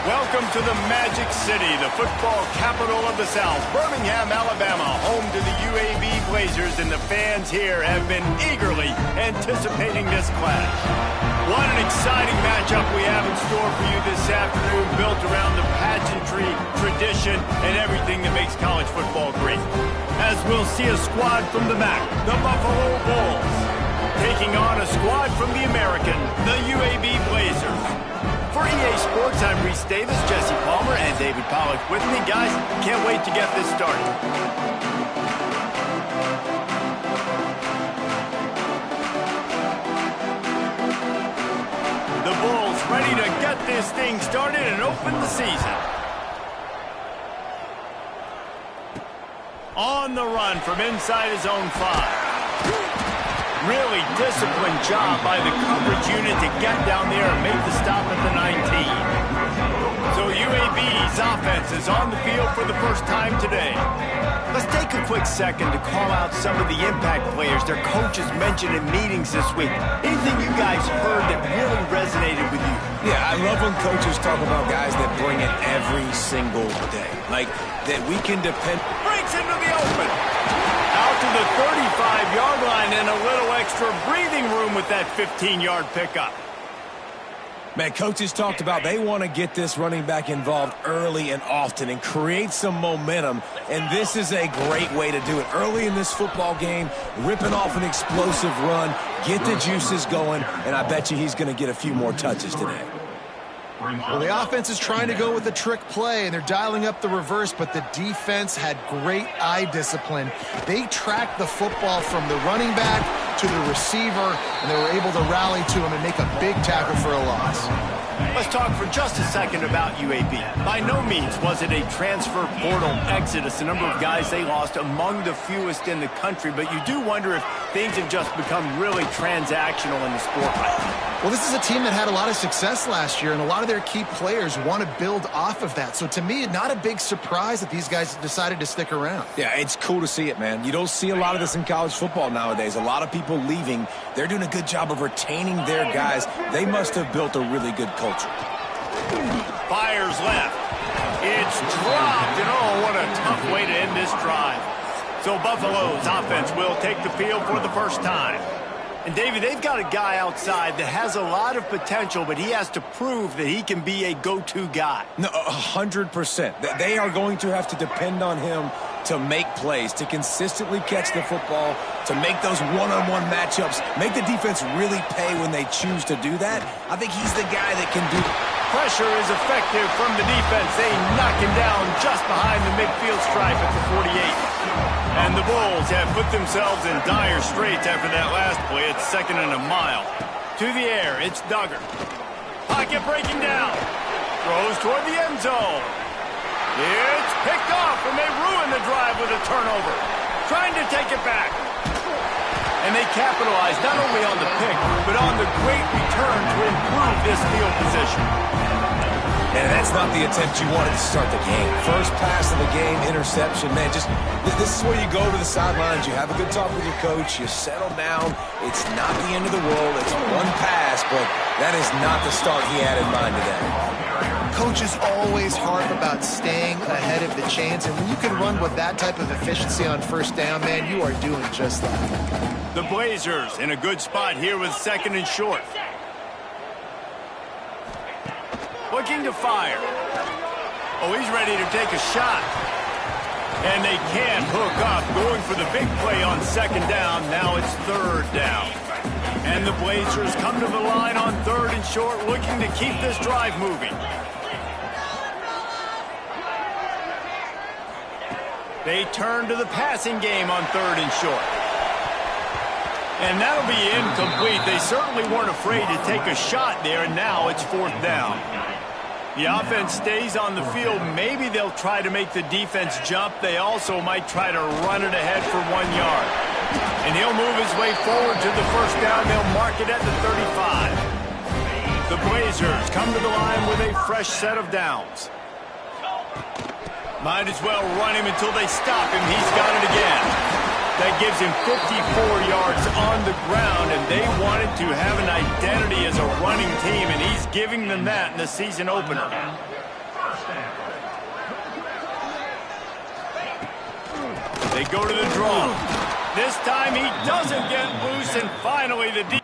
Welcome to the Magic City, the football capital of the South, Birmingham, Alabama, home to the UAB Blazers, and the fans here have been eagerly anticipating this clash. What an exciting matchup we have in store for you this afternoon, built around the pageantry, tradition, and everything that makes college football great. As we'll see a squad from the MAC, the Buffalo Bulls, taking on a squad from the American, the UAB Blazers. For EA Sports, I'm Reese Davis, Jesse Palmer, and David Pollack with me. Guys, can't wait to get this started. The Bulls ready to get this thing started and open the season. On the run from inside his own 5. Really disciplined job by the coverage unit to get down there and make the stop at the 19. So UAB's offense is on the field for the first time today. Let's take a quick second to call out some of the impact players their coaches mentioned in meetings this week. Anything you guys heard that really resonated with you? Yeah, I love when coaches talk about guys that bring it every single day. Like, that we can depend... Breaks into the open. Out to the 35-yard line and a little extra breathing room with that 15-yard pickup. Man, coaches talked about they want to get this running back involved early and often and create some momentum, and this is a great way to do it. Early in this football game, ripping off an explosive run, get the juices going, and I bet you he's going to get a few more touches today. Well, the offense is trying to go with a trick play, and they're dialing up the reverse, but the defense had great eye discipline. They tracked the football from the running back to the receiver, and they were able to rally to him and make a big tackle for a loss. Let's talk for just a second about UAB. By no means was it a transfer portal exodus, the number of guys they lost among the fewest in the country, but you do wonder if things have just become really transactional in the sport right now. Well, this is a team that had a lot of success last year, and a lot of their key players want to build off of that. So to me, not a big surprise that these guys decided to stick around. Yeah, it's cool to see it, man. You don't see a lot of this in college football nowadays. A lot of people leaving. They're doing a good job of retaining their guys. They must have built a really good culture. Fires left. It's dropped, and oh, what a tough way to end this drive. So Buffalo's offense will take the field for the first time. And, David, they've got a guy outside that has a lot of potential, but he has to prove that he can be a go-to guy. No, 100%. They are going to have to depend on him to make plays, to consistently catch the football, to make those one-on-one matchups, make the defense really pay when they choose to do that. I think he's the guy that can do that. Pressure is effective from the defense. They knock him down just behind the midfield stripe at the 48. And the Bulls have put themselves in dire straits after that last play. It's 2nd and a mile. To the air, it's Duggar. Pocket breaking down. Throws toward the end zone. It's picked off, and they ruin the drive with a turnover. Trying to take it back. And they capitalize not only on the pick, but on the great return to improve this field position. And that's not the attempt you wanted to start the game. First pass of the game, interception. Man, just this is where you go to the sidelines. You have a good talk with your coach. You settle down. It's not the end of the world. It's one pass, but that is not the start he had in mind today. Coaches always harp about staying ahead of the chains, and when you can run with that type of efficiency on first down, man, you are doing just that. The Blazers in a good spot here with 2nd and short. Looking to fire. Oh, he's ready to take a shot. And they can't hook up, going for the big play on 2nd down. Now it's 3rd down. And the Blazers come to the line on 3rd and short, looking to keep this drive moving. They turn to the passing game on 3rd and short. And that'll be incomplete. They certainly weren't afraid to take a shot there, and now it's 4th down. The offense stays on the field. Maybe they'll try to make the defense jump. They also might try to run it ahead for 1 yard. And he'll move his way forward to the first down. They'll mark it at the 35. The Blazers come to the line with a fresh set of downs. Might as well run him until they stop him. He's got it again. That gives him 54 yards on the ground, and they wanted to have an identity as a running team, and he's giving them that in the season opener. They go to the draw. This time he doesn't get loose, and finally the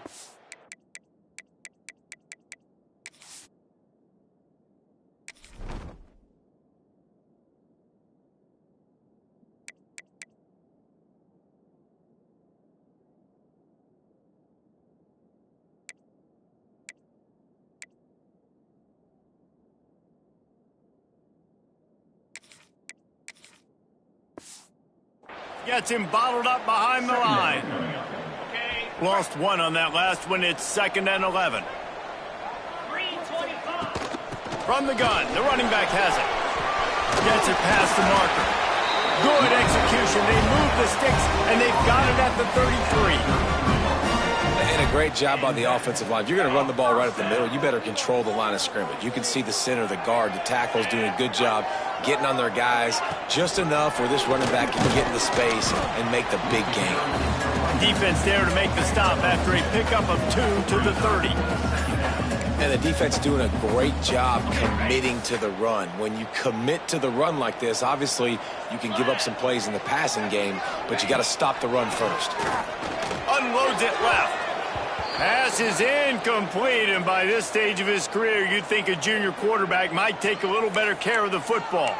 gets him bottled up behind the line. Lost one on that last one. It's 2nd and 11. From the gun, the running back has it. Gets it past the marker. Good execution. They move the sticks, and they've got it at the 33. And a great job by the offensive line. If you're going to run the ball right at the middle, you better control the line of scrimmage. You can see the center, the guard, the tackles doing a good job getting on their guys just enough where this running back can get into space and make the big game. Defense there to make the stop after a pickup of 2 to the 30. And the defense doing a great job committing to the run. When you commit to the run like this, obviously you can give up some plays in the passing game, but you got to stop the run first. Unloads it left. Pass is incomplete, and by this stage of his career, you'd think a junior quarterback might take a little better care of the football.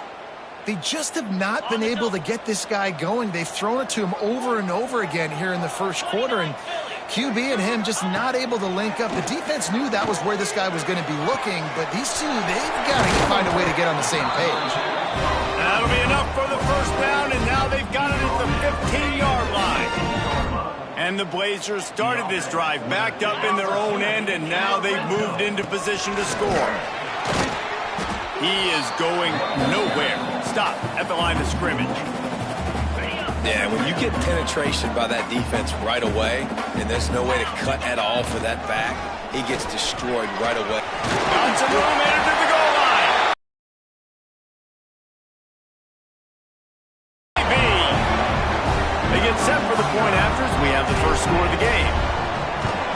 They just have not been able to get this guy going. They've thrown it to him over and over again here in the first quarter, and QB and him just not able to link up. The defense knew that was where this guy was going to be looking, but these two, they've got to find a way to get on the same page. That'll be enough for the first down, and now they've got it at the 15-yard line. And the Blazers started this drive backed up in their own end, and now they've moved into position to score. He is going nowhere. Stop at the line of scrimmage. Yeah, when you get penetration by that defense right away, and there's no way to cut at all for that back, he gets destroyed right away. Got some room into the goal line. They get set for the point after as we have the first score of the game.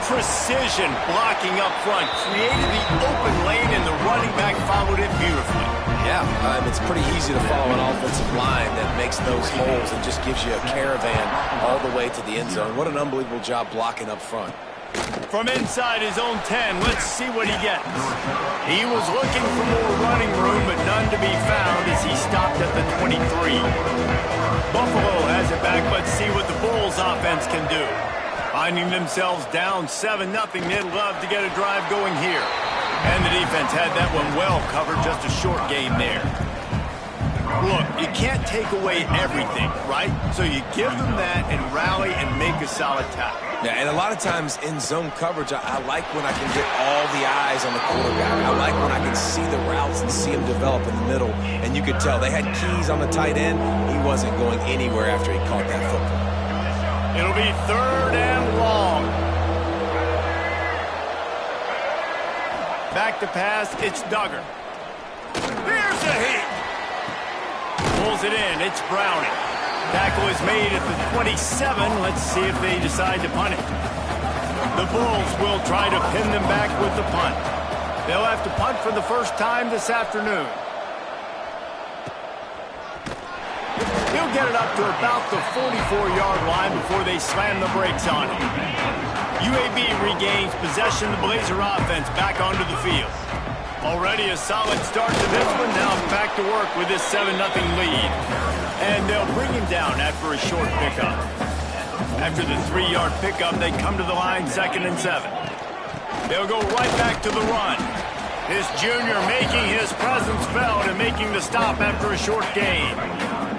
Precision blocking up front created the open lane, and the running back followed it beautifully. Yeah, it's pretty easy to follow an offensive line that makes those holes and just gives you a caravan all the way to the end zone. What an unbelievable job blocking up front. From inside his own 10, let's see what he gets. He was looking for more running room, but none to be found as he stopped at the 23. Buffalo has it back. Let's see what the Bulls offense can do. Finding themselves down 7-0, they'd love to get a drive going here. And the defense had that one well covered, just a short game there. Look, you can't take away everything, right? So you give them that and rally and make a solid tackle. Yeah, and a lot of times in zone coverage, I like when I can get all the eyes on the quarterback. I like when I can see the routes and see them develop in the middle. And you could tell they had keys on the tight end. He wasn't going anywhere after he caught that football. It'll be 3rd and long. Back to pass, it's Duggar. Here's a hit. Pulls it in, it's Browning. Tackle is made at the 27. Let's see if they decide to punt it. The Bulls will try to pin them back with the punt. They'll have to punt for the first time this afternoon. He'll get it up to about the 44-yard line before they slam the brakes on him. UAB regains possession of the Blazer offense back onto the field. Already a solid start to this one. Now back to work with this 7-0 lead. And they'll bring him down after a short pickup. After the 3-yard pickup, they come to the line 2nd and 7. They'll go right back to the run. This junior making his presence felt and making the stop after a short gain.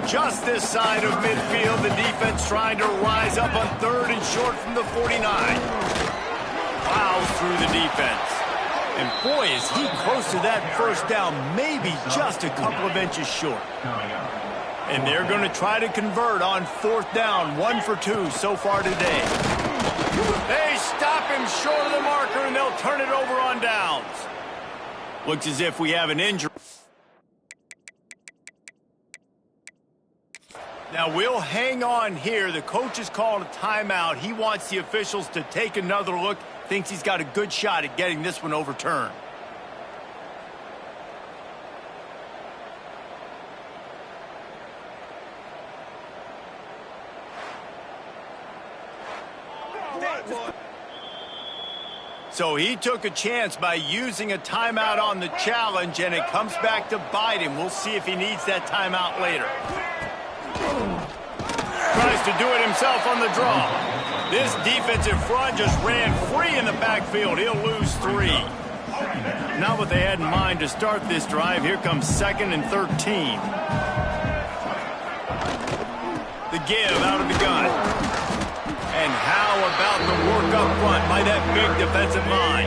Just this side of midfield, the defense trying to rise up on 3rd and short from the 49. Plows through the defense. And boy, is he close to that first down, maybe just a couple of inches short. And they're going to try to convert on 4th down, 1 for 2 so far today. They stop him short of the marker, and they'll turn it over on downs. Looks as if we have an injury. Now, we'll hang on here. The coach has called a timeout. He wants the officials to take another look. Thinks he's got a good shot at getting this one overturned. So he took a chance by using a timeout on the challenge, and it comes back to bite him. We'll see if he needs that timeout later. Tries to do it himself on the draw. This defensive front just ran free in the backfield. He'll lose 3. Not what they had in mind to start this drive. Here comes 2nd and 13. The give out of the gun. And how about the work up front by that big defensive line?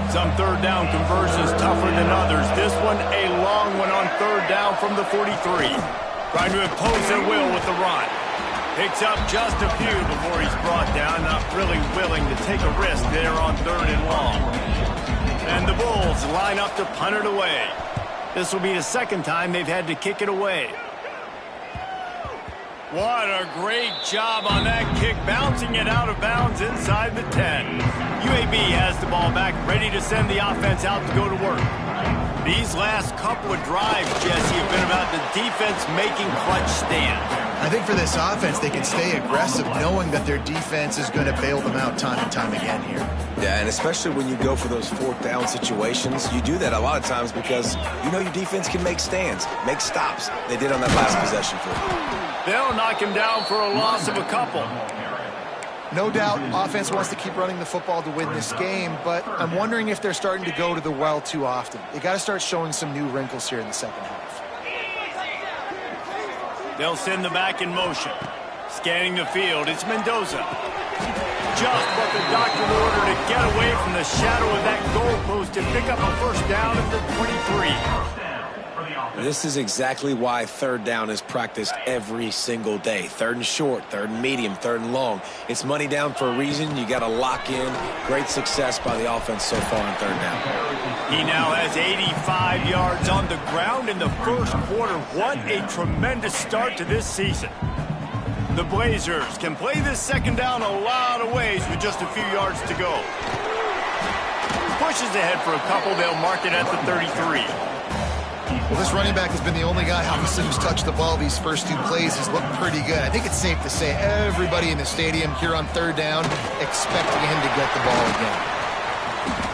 Some third down conversions tougher than others. This one a long one on third down from the 43. Trying to impose their will with the run. Picks up just a few before he's brought down. Not really willing to take a risk there on 3rd and long. And the Bulls line up to punt it away. This will be the 2nd time they've had to kick it away. What a great job on that kick, bouncing it out of bounds inside the 10. UAB has the ball back, ready to send the offense out to go to work. These last couple of drives, Jesse, have been about the defense making clutch stands. I think for this offense, they can stay aggressive knowing that their defense is going to bail them out time and time again here. Yeah, and especially when you go for those 4th down situations, you do that a lot of times because you know your defense can make stands, make stops. They did on that last possession for them. They'll knock him down for a loss of a couple. No doubt, offense wants to keep running the football to win this game, but I'm wondering if they're starting to go to the well too often. They got to start showing some new wrinkles here in the 2nd half. They'll send the back in motion. Scanning the field, it's Mendoza. Just what the doctor ordered to get away from the shadow of that goalpost and pick up a 1st down at the 23. This is exactly why 3rd down is practiced every single day. 3rd and short, 3rd and medium, 3rd and long. It's money down for a reason. You got to lock in. Great success by the offense so far on 3rd down. He now has 85 yards on the ground in the 1st quarter. What a tremendous start to this season. The Blazers can play this 2nd down a lot of ways with just a few yards to go. Pushes ahead for a couple. They'll mark it at the 33. Well, this running back has been the only guy obviously who's touched the ball these first 2 plays. He's looked pretty good. I think it's safe to say everybody in the stadium here on 3rd down expecting him to get the ball again.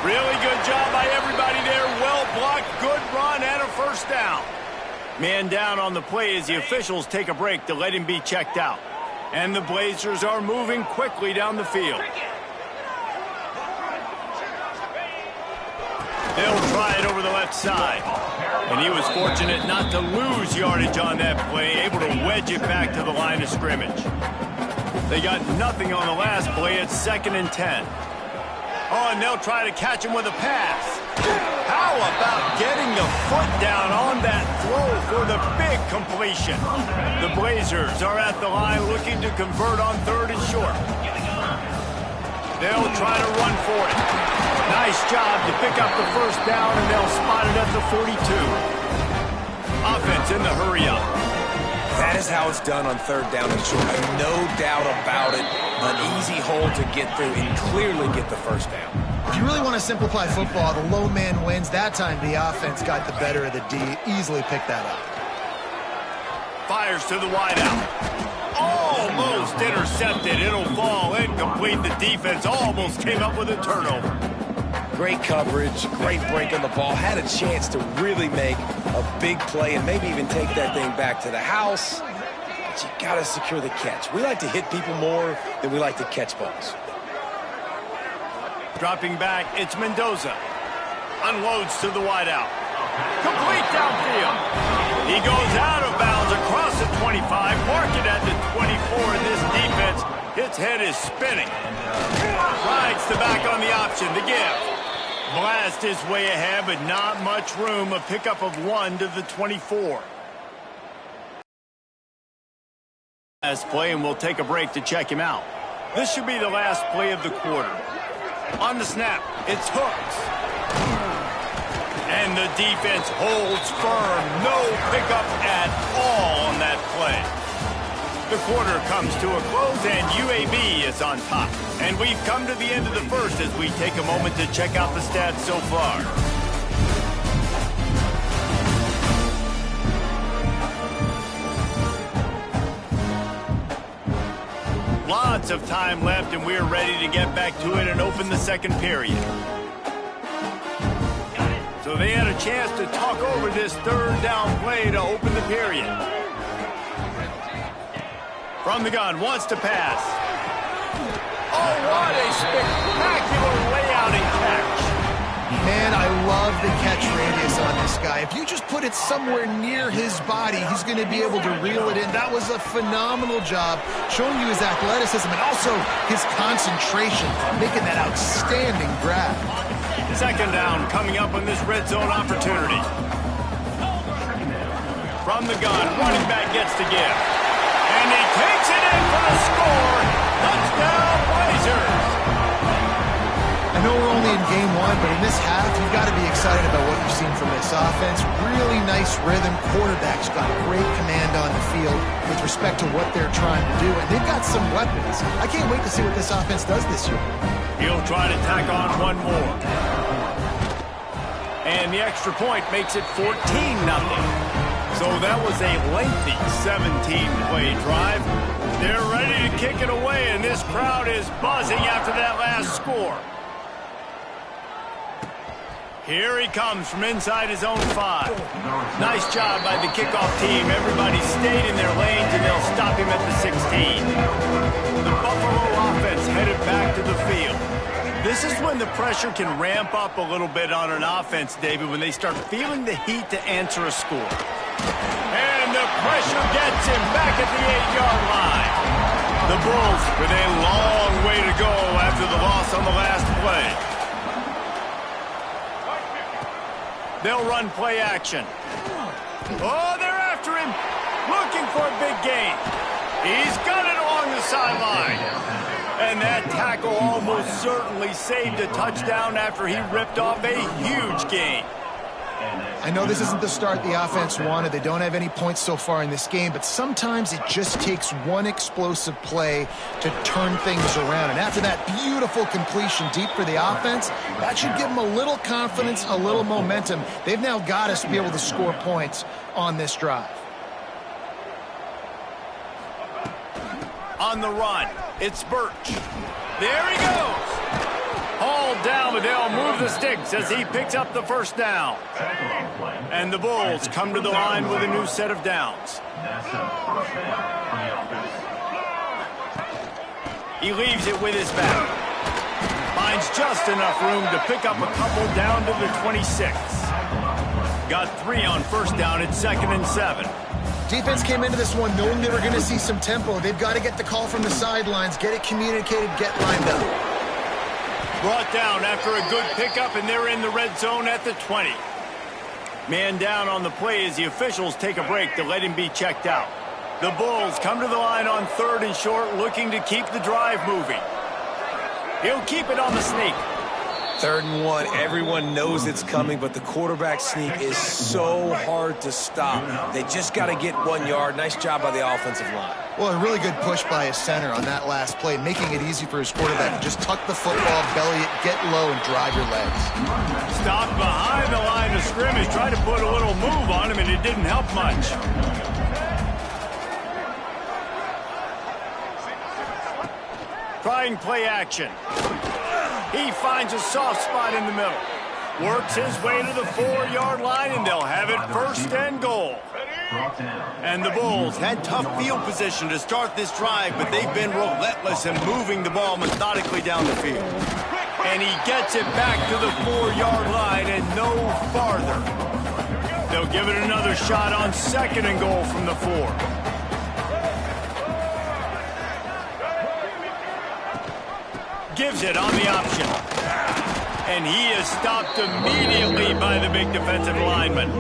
Really good job by everybody there. Well blocked, good run, and a 1st down. Man down on the play as the officials take a break to let him be checked out. And the Blazers are moving quickly down the field. They'll try it over the left side. And he was fortunate not to lose yardage on that play, able to wedge it back to the line of scrimmage. They got nothing on the last play. It's 2nd and 10. Oh, and they'll try to catch him with a pass. How about getting the foot down on that throw for the big completion? The Blazers are at the line looking to convert on 3rd and short. They'll try to run for it. Nice job to pick up the 1st down, and they'll spot it at the 42. Offense in the hurry-up. That is how it's done on 3rd down and short. No doubt about it. An easy hole to get through and clearly get the 1st down. If you really want to simplify football, the low man wins. That time the offense got the better of the D. Easily picked that up. Fires to the wideout. Almost intercepted. It'll fall incomplete. The defense almost came up with a turnover. Great coverage, great break on the ball. Had a chance to really make a big play and maybe even take that thing back to the house. But you got to secure the catch. We like to hit people more than we like to catch balls. Dropping back, it's Mendoza. Unloads to the wideout. Complete downfield. He goes out of bounds across the 25, mark it at the 24, and this defense, its head is spinning. Rides the back on the option, the give. Blast his way ahead, but not much room. A pickup of 1 to the 24. Last play, and we'll take a break to check him out. This should be the last play of the quarter. On the snap, it's Hooks. And the defense holds firm. No pickup at all on that play. The quarter comes to a close, and UAB is on top. And we've come to the end of the 1st as we take a moment to check out the stats so far. Lots of time left, and we're ready to get back to it and open the second period. So they had a chance to talk over this third down play to open the period. From the gun, wants to pass. Oh, what a spectacular layout and catch. Man, I love the catch radius on this guy. If you just put it somewhere near his body, he's going to be able to reel it in. That was a phenomenal job, showing you his athleticism and also his concentration, making that outstanding grab. Second down coming up on this red zone opportunity. From the gun, running back gets to give. And he takes it in for the score. Touchdown, Blazers. I know we're only in game one, but in this half, you've got to be excited about what you've seen from this offense. Really nice rhythm. Quarterback's got great command on the field with respect to what they're trying to do. And they've got some weapons. I can't wait to see what this offense does this year. He'll try to tack on one more. And the extra point makes it 14-0. So that was a lengthy 17-play drive. They're ready to kick it away, and this crowd is buzzing after that last score. Here he comes from inside his own 5. Nice job by the kickoff team. Everybody stayed in their lanes, and they'll stop him at the 16. The Buffalo offense headed back to the field. This is when the pressure can ramp up a little bit on an offense, David, when they start feeling the heat to answer a score. And the pressure gets him back at the 8-yard line. The Bulls with a long way to go after the loss on the last play. They'll run play action. Oh, they're after him. Looking for a big gain. He's got it along the sideline. And that tackle almost certainly saved a touchdown after he ripped off a huge gain. I know this isn't the start the offense wanted. They don't have any points so far in this game, but sometimes it just takes one explosive play to turn things around. And after that beautiful completion deep for the offense, that should give them a little confidence, a little momentum. They've now got us to be able to score points on this drive. On the run, it's Birch. There he goes. Hauled down, but they'll move the sticks as he picks up the first down. And the Bulls come to the line with a new set of downs. He leaves it with his back. Finds just enough room to pick up a couple down to the 26. Got 3 on first down at 2nd and 7. Defense came into this one knowing they were going to see some tempo. They've got to get the call from the sidelines, get it communicated, get lined up. Brought down after a good pickup, and they're in the red zone at the 20. Man down on the play as the officials take a break to let him be checked out. The Bulls come to the line on 3rd and short, looking to keep the drive moving. He'll keep it on the sneak. 3rd and 1, everyone knows it's coming, but the quarterback sneak is so hard to stop. They just got to get 1 yard. Nice job by the offensive line. Well, a really good push by his center on that last play, making it easy for his quarterback to just tuck the football, belly it, get low, and drive your legs. Stopped behind the line of scrimmage, tried to put a little move on him, and it didn't help much. Trying play action. He finds a soft spot in the middle. Works his way to the 4-yard line, and they'll have it 1st and goal. And the Bulls had tough field position to start this drive, but they've been relentless in moving the ball methodically down the field. And he gets it back to the 4-yard line and no farther. They'll give it another shot on 2nd and goal from the 4. Gives it on the option. And he is stopped immediately by the big defensive lineman.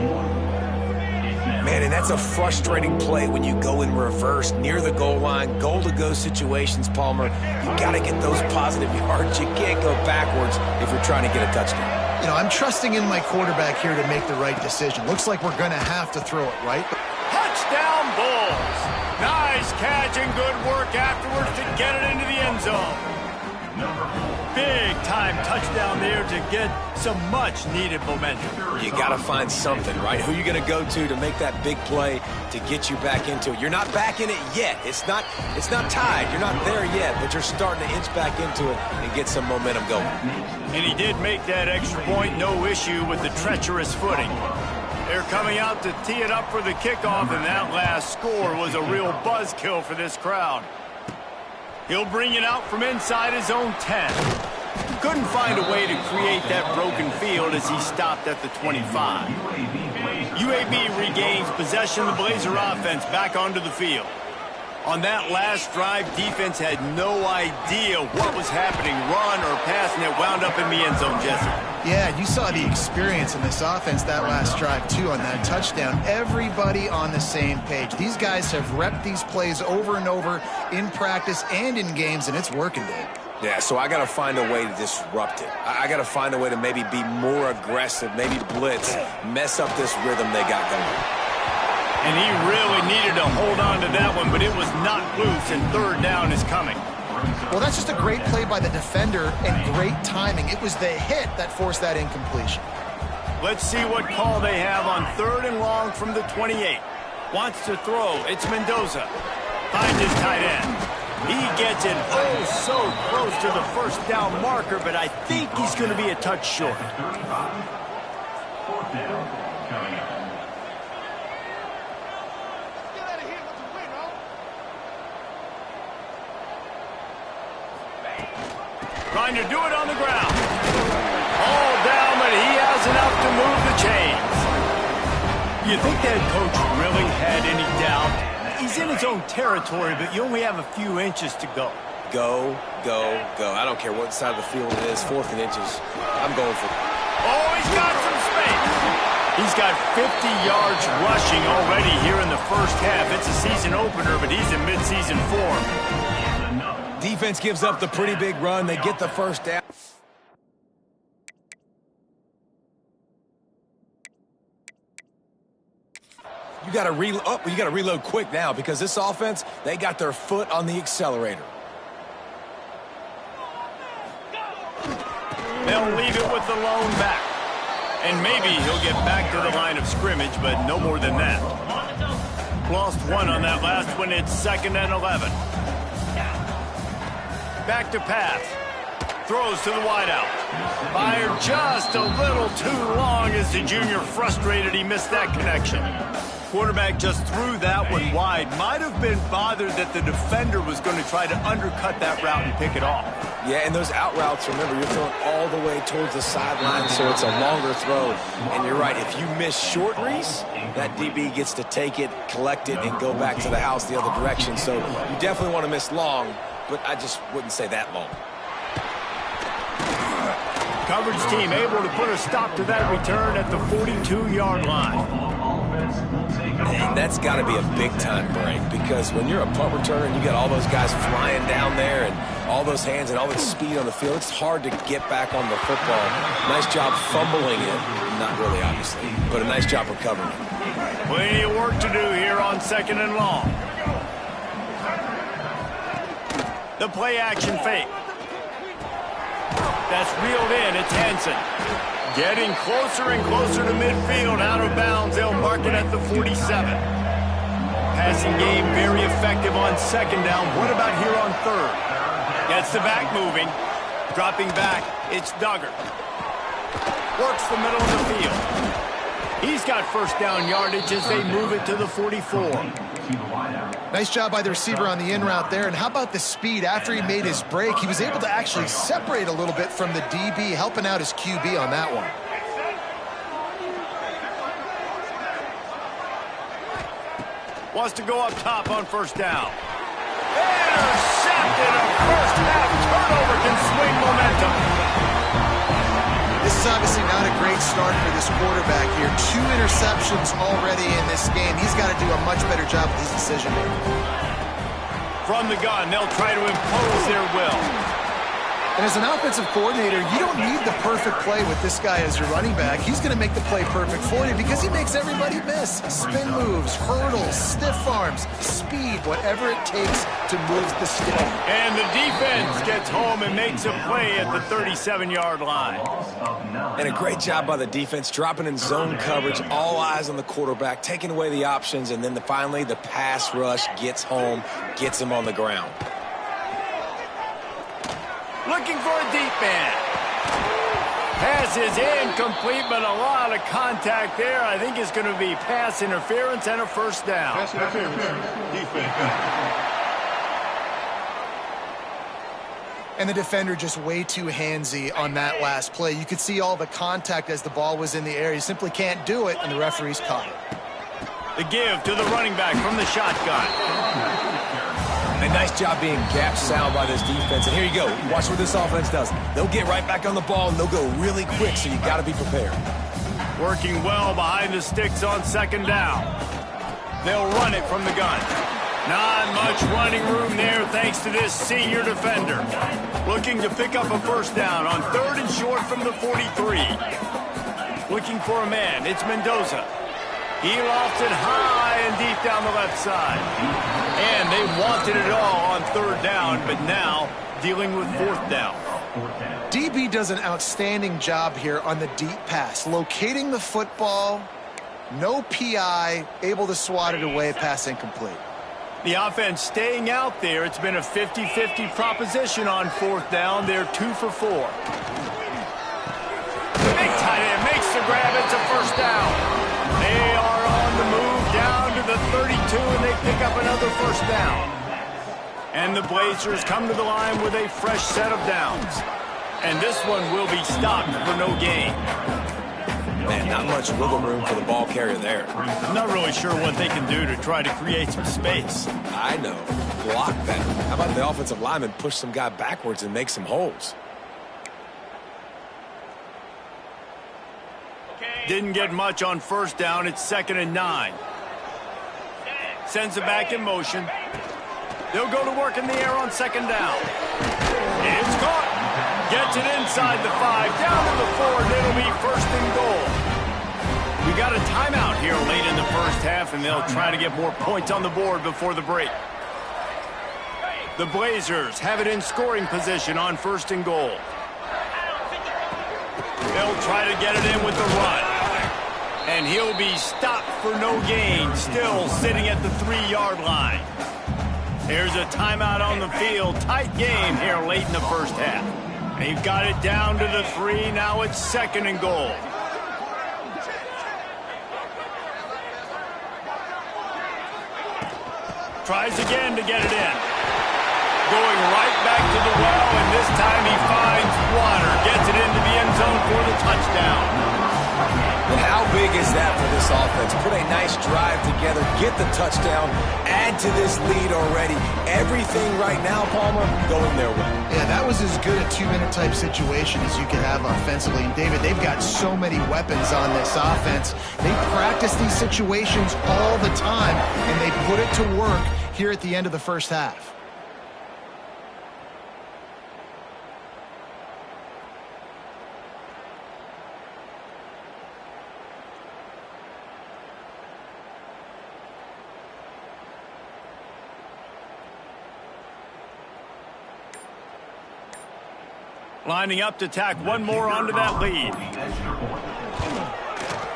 Man, and that's a frustrating play when you go in reverse near the goal line, goal-to-go situations, Palmer. You got to get those positive yards. You can't go backwards if you're trying to get a touchdown. You know, I'm trusting in my quarterback here to make the right decision. Looks like we're going to have to throw it, right? Touchdown, Bulls. Nice catch and good work afterwards to get it into the end zone. Big-time touchdown there to get some much-needed momentum. You got to find something, right? Who are you going to go to make that big play to get you back into it? You're not back in it yet. It's not tied. You're not there yet, but you're starting to inch back into it and get some momentum going. And he did make that extra point, no issue with the treacherous footing. They're coming out to tee it up for the kickoff, and that last score was a real buzzkill for this crowd. He'll bring it out from inside his own 10. Couldn't find a way to create that broken field as he stopped at the 25. UAB regains possession of the Blazer offense back onto the field. On that last drive, defense had no idea what was happening, run or pass, and it wound up in the end zone, Jesse. Yeah, you saw the experience in this offense that last drive, too, on that touchdown. Everybody on the same page. These guys have repped these plays over and over in practice and in games, and it's working, Dave. Yeah, so I got to find a way to disrupt it. I got to find a way to maybe be more aggressive, maybe blitz, mess up this rhythm they got going. And he really needed to hold on to that one, but it was not loose, and third down is coming. Well, that's just a great play by the defender and great timing. It was the hit that forced that incompletion. Let's see what call they have on 3rd and long from the 28. Wants to throw. It's Mendoza. Finds his tight end. He gets it oh so close to the first down marker, but I think he's going to be a touch short. 4th down coming up. Trying to do it on the ground. All down, but he has enough to move the chains. You think that coach really had any doubt? He's in his own territory, but you only have a few inches to go. Go, go, go. I don't care what side of the field it is, 4th and inches. I'm going for it. Oh, he's got some space. He's got 50 yards rushing already here in the first half. It's a season opener, but he's in midseason form. Defense gives up the pretty big run. They get the first down. You got to reload. Oh, you got to reload quick now because this offense, they got their foot on the accelerator. They'll leave it with the lone back. And maybe he'll get back to the line of scrimmage, but no more than that. Lost one on that last one. It's 2nd and 11. Back to pass. Throws to the wideout. Fired just a little too long as the junior frustrated he missed that connection. Quarterback just threw that one wide. Might have been bothered that the defender was going to try to undercut that route and pick it off. Yeah, and those out routes, remember, you're throwing all the way towards the sideline, so it's a longer throw. And you're right, if you miss short, Reese, that DB gets to take it, collect it, and go back to the house the other direction. So you definitely want to miss long, but I just wouldn't say that long. Coverage team able to put a stop to that return at the 42-yard line. And that's got to be a big-time break because when you're a punt returner and you got all those guys flying down there and all those hands and all that speed on the field, it's hard to get back on the football. Nice job fumbling it. Not really, obviously, but a nice job recovering it. Plenty of work to do here on 2nd and long. The play-action fake. That's reeled in. It's Hansen. Getting closer and closer to midfield. Out of bounds. They'll mark it at the 47. Passing game very effective on 2nd down. What about here on 3rd? Gets the back moving. Dropping back. It's Duggar. Works the middle of the field. He's got first down yardage as they move it to the 44. Nice job by the receiver on the in route there. And how about the speed? After he made his break, he was able to actually separate a little bit from the DB, helping out his QB on that one. Wants to go up top on first down. Intercepted. A first half turnover can swing momentum. This is obviously not a great start for this quarterback here. 2 interceptions already in this game. He's got to do a much better job with his decision-making. From the gun, they'll try to impose their will. And as an offensive coordinator, you don't need the perfect play with this guy as your running back. He's going to make the play perfect for you because he makes everybody miss. Spin moves, hurdles, stiff arms, speed, whatever it takes to move the stick. And the defense gets home and makes a play at the 37-yard line. And a great job by the defense, dropping in zone coverage, all eyes on the quarterback, taking away the options, and then finally the pass rush gets home, gets him on the ground. Looking for a deep man. Pass is incomplete, but a lot of contact there. I think it's going to be pass interference and a first down. Pass interference. Defense. And the defender just way too handsy on that last play. You could see all the contact as the ball was in the air. You simply can't do it, and the referees caught it. The give to the running back from the shotgun. A nice job being gap sound by this defense. And here you go. Watch what this offense does. They'll get right back on the ball, and they'll go really quick, so you got to be prepared. Working well behind the sticks on second down. They'll run it from the gun. Not much running room there thanks to this senior defender. Looking to pick up a first down on 3rd and short from the 43. Looking for a man. It's Mendoza. He lofts it high and deep down the left side. And they wanted it all on 3rd down, but now dealing with 4th down. DB does an outstanding job here on the deep pass. Locating the football, no PI, able to swat it away, pass incomplete. The offense staying out there. It's been a 50-50 proposition on 4th down. They're 2 for 4. The big tight end makes the grab. It's a first down. They are on the move down to the 32, and they pick up another first down. And the Blazers come to the line with a fresh set of downs. And this one will be stopped for no gain. Man, not much wiggle room for the ball carrier there. I'm not really sure what they can do to try to create some space. I know. Block that. How about the offensive lineman push some guy backwards and make some holes? Didn't get much on first down. It's 2nd and 9. Sends it back in motion. They'll go to work in the air on 2nd down. It's caught. Gets it inside the 5, down to the 4, and it'll be 1st and goal. We got a timeout here late in the first half, and they'll try to get more points on the board before the break. The Blazers have it in scoring position on 1st and goal. They'll try to get it in with the run. And he'll be stopped for no gain, still sitting at the 3-yard line. There's a timeout on the field. Tight game here late in the first half. They've got it down to the 3. Now it's 2nd and goal. Tries again to get it in. Going right back to the well, and this time he finds water. Gets it into the end zone for the touchdown. And how big is that for this offense? Put a nice drive together, get the touchdown, add to this lead already. Everything right now, Palmer, going their way. Yeah, that was as good a 2-minute type situation as you could have offensively. And David, they've got so many weapons on this offense. They practice these situations all the time, and they put it to work here at the end of the first half. Lining up to tack one more onto that lead.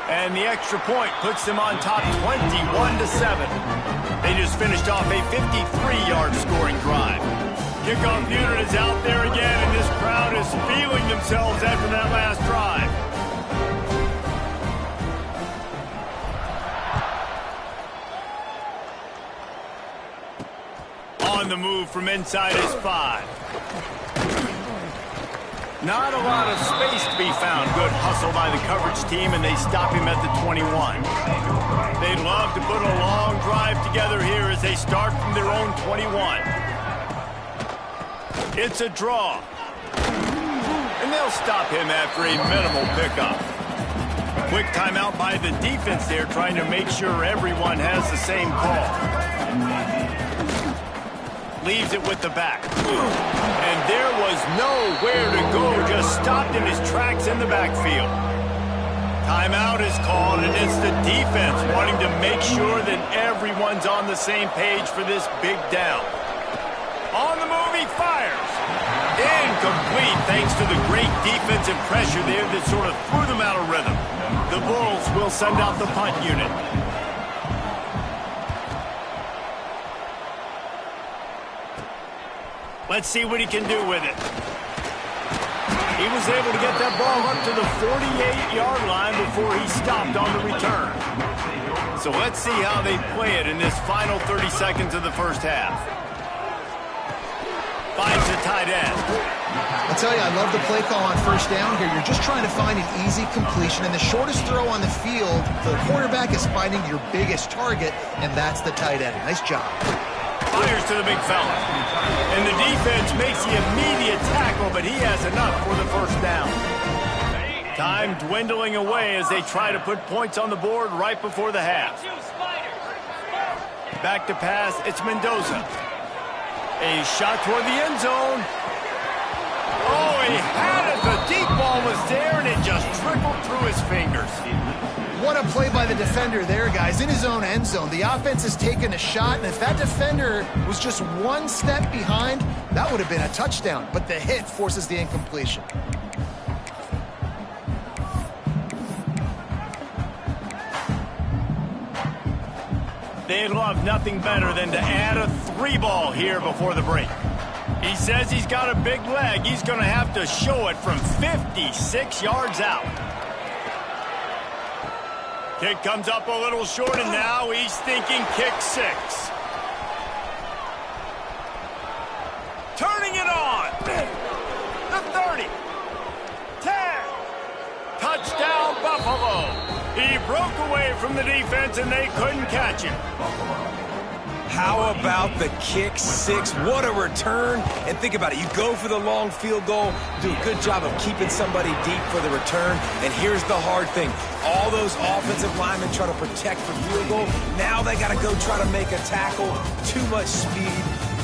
And the extra point puts them on top 21-7. They just finished off a 53-yard scoring drive. Kickoff unit is out there again, and this crowd is feeling themselves after that last drive. On the move from inside his 5. Not a lot of space to be found. Good hustle by the coverage team, and they stop him at the 21. They'd love to put a long drive together here as they start from their own 21. It's a draw. And they'll stop him after a minimal pickup. Quick timeout by the defense there, trying to make sure everyone has the same call. Leaves it with the back. And there was nowhere to go, just stopped in his tracks in the backfield. Timeout is called, and it's the defense wanting to make sure that everyone's on the same page for this big down. On the move, he fires. complete thanks to the great defensive pressure there that sort of threw them out of rhythm. The Bulls will send out the punt unit. Let's see what he can do with it. He was able to get that ball up to the 48-yard line before he stopped on the return. So let's see how they play it in this final 30 seconds of the first half. Finds the tight end. I'll tell you, I love the play call on first down here. You're just trying to find an easy completion, and the shortest throw on the field, the quarterback is finding your biggest target, and that's the tight end. Nice job. Fires to the big fella. And the defense makes the immediate tackle, but he has enough for the first down. Time dwindling away as they try to put points on the board right before the half. Back to pass, it's Mendoza. A shot toward the end zone. Oh, he had it. The deep ball was there, and it just trickled through his fingers. What a play by the defender there, guys, in his own end zone. The offense has taken a shot, and if that defender was just one step behind, that would have been a touchdown. But the hit forces the incompletion. They'd love nothing better than to add a 3-ball here before the break. He says he's got a big leg. He's going to have to show it from 56 yards out. Kick comes up a little short, and now he's thinking kick 6. Turning it on. The 30. 10. Touchdown, Buffalo. He broke away from the defense, and they couldn't catch him. How about the kick 6? What a return. And think about it. You go for the long field goal, do a good job of keeping somebody deep for the return. And here's the hard thing. All those offensive linemen try to protect the field goal. Now they got to go try to make a tackle. Too much speed.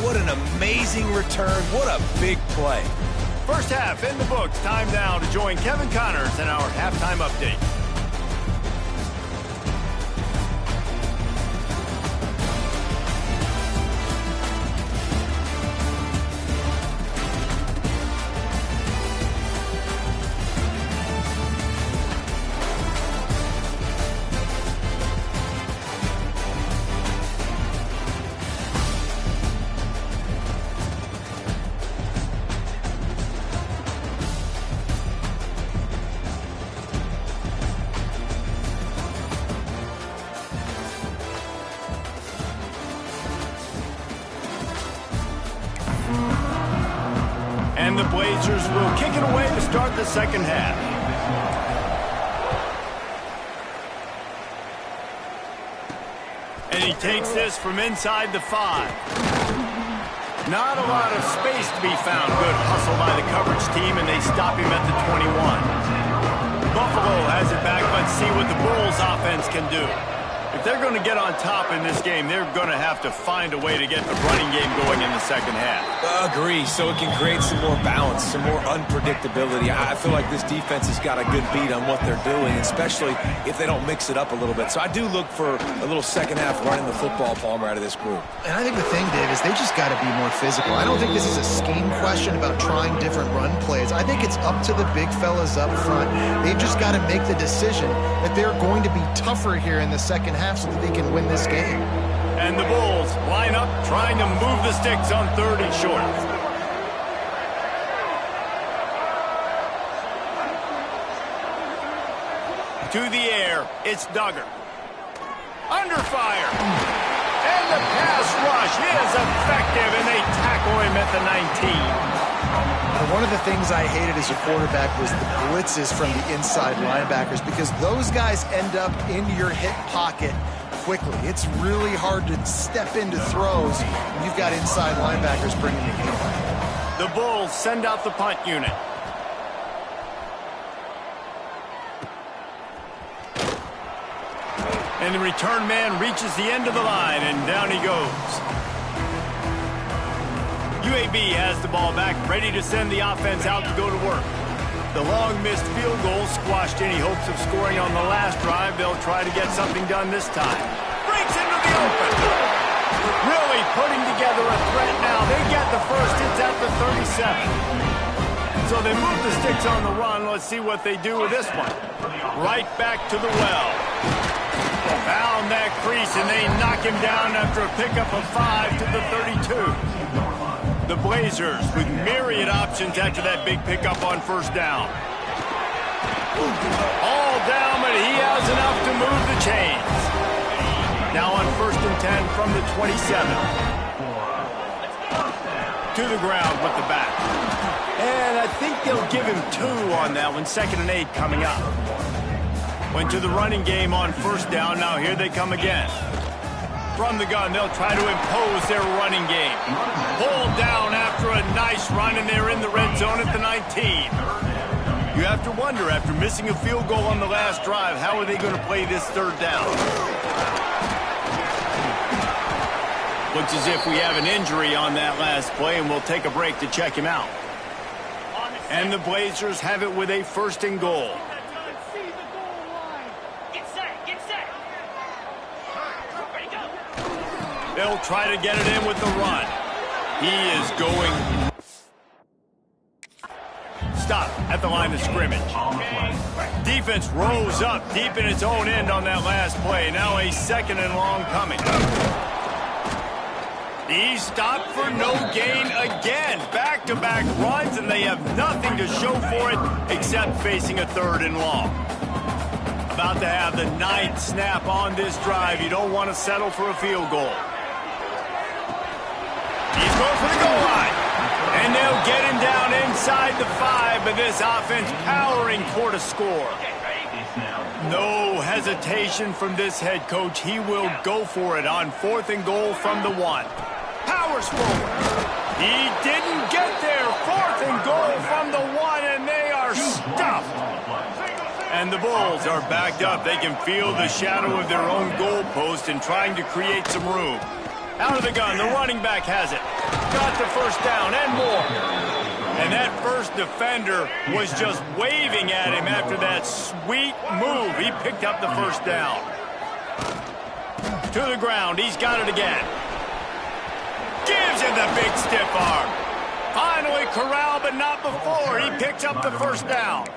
What an amazing return. What a big play. First half in the books. Time now to join Kevin Connors in our halftime update. And the Blazers will kick it away to start the second half. And he takes this from inside the 5. Not a lot of space to be found. Good hustle by the coverage team, and they stop him at the 21. Buffalo has it back. Let's see what the Bulls offense can do. If they're going to get on top in this game, they're going to have to find a way to get the running game going in the second half. Agree, so it can create some more balance, some more unpredictability. I feel like this defense has got a good beat on what they're doing, especially if they don't mix it up a little bit. So I do look for a little second half running the football, Palmer, out of this group. And I think the thing, Dave, is they just got to be more physical. I don't think this is a scheme question about trying different run plays. I think it's up to the big fellas up front. They've just got to make the decision that they're going to be tougher here in the second half so that they can win this game. And the Bulls line up, trying to move the sticks on 3rd and short. To the air, it's Duggar. Under fire. And the pass rush is effective, and they tackle him at the 19. And one of the things I hated as a quarterback was the blitzes from the inside linebackers, because those guys end up in your hip pocket quickly. It's really hard to step into throws when you've got inside linebackers bringing the game. The Bulls send out the punt unit. And the return man reaches the end of the line, and down he goes. UAB has the ball back, ready to send the offense out to go to work. The long missed field goal squashed any hopes of scoring on the last drive. They'll try to get something done this time. Breaks into the open. Really putting together a threat now. They get the first. It's at the 37. So they move the sticks on the run. Let's see what they do with this one. Right back to the well. Found that crease, and they knock him down after a pickup of 5 to the 32. The Blazers with myriad options after that big pickup on first down. All down, but he has enough to move the chains. Now on 1st and 10 from the 27. To the ground with the back. And I think they'll give him 2 on that one. 2nd and 8 coming up. Went to the running game on first down. Now here they come again. From the gun, they'll try to impose their running game. Pulled down after a nice run, and they're in the red zone at the 19. You have to wonder, after missing a field goal on the last drive, how are they going to play this 3rd down? Looks as if we have an injury on that last play, and we'll take a break to check him out. And the Blazers have it with a 1st and goal. They'll try to get it in with the run. He is going. Stop at the line of scrimmage. Defense rose up deep in its own end on that last play. Now a 2nd and long coming. He stopped for no gain again. Back-to-back runs, and they have nothing to show for it except facing a 3rd and long. About to have the 9th snap on this drive. You don't want to settle for a field goal. He's going for the goal line. And they'll get him down inside the 5, but this offense powering toward a score. No hesitation from this head coach. He will go for it on 4th and goal from the 1. Powers forward. He didn't get there. 4th and goal from the 1, and they are stuffed. And the Bulls are backed up. They can feel the shadow of their own goalpost and trying to create some room. Out of the gun, the running back has it. Got the 1st down and more. And that first defender was just waving at him after that sweet move. He picked up the 1st down. To the ground, he's got it again. Gives him the big stiff arm. Finally corralled, but not before. He picks up the 1st down.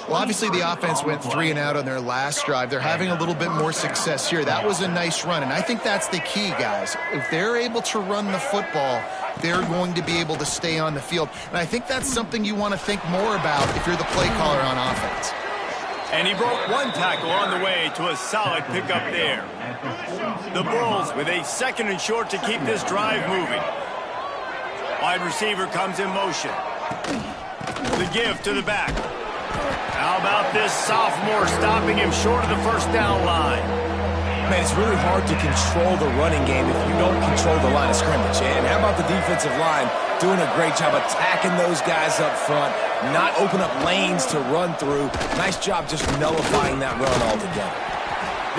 Well, obviously the offense went 3 and out on their last drive. They're having a little bit more success here. That was a nice run, and I think that's the key, guys. If they're able to run the football, they're going to be able to stay on the field. And I think that's something you want to think more about if you're the play caller on offense. And he broke 1 tackle on the way to a solid pickup there. The Bulls with a 2nd and short to keep this drive moving. Wide receiver comes in motion. The give to the back. How about this sophomore stopping him short of the 1st down line? Man, it's really hard to control the running game if you don't control the line of scrimmage. And how about the defensive line doing a great job attacking those guys up front, not open up lanes to run through. Nice job just nullifying that run altogether.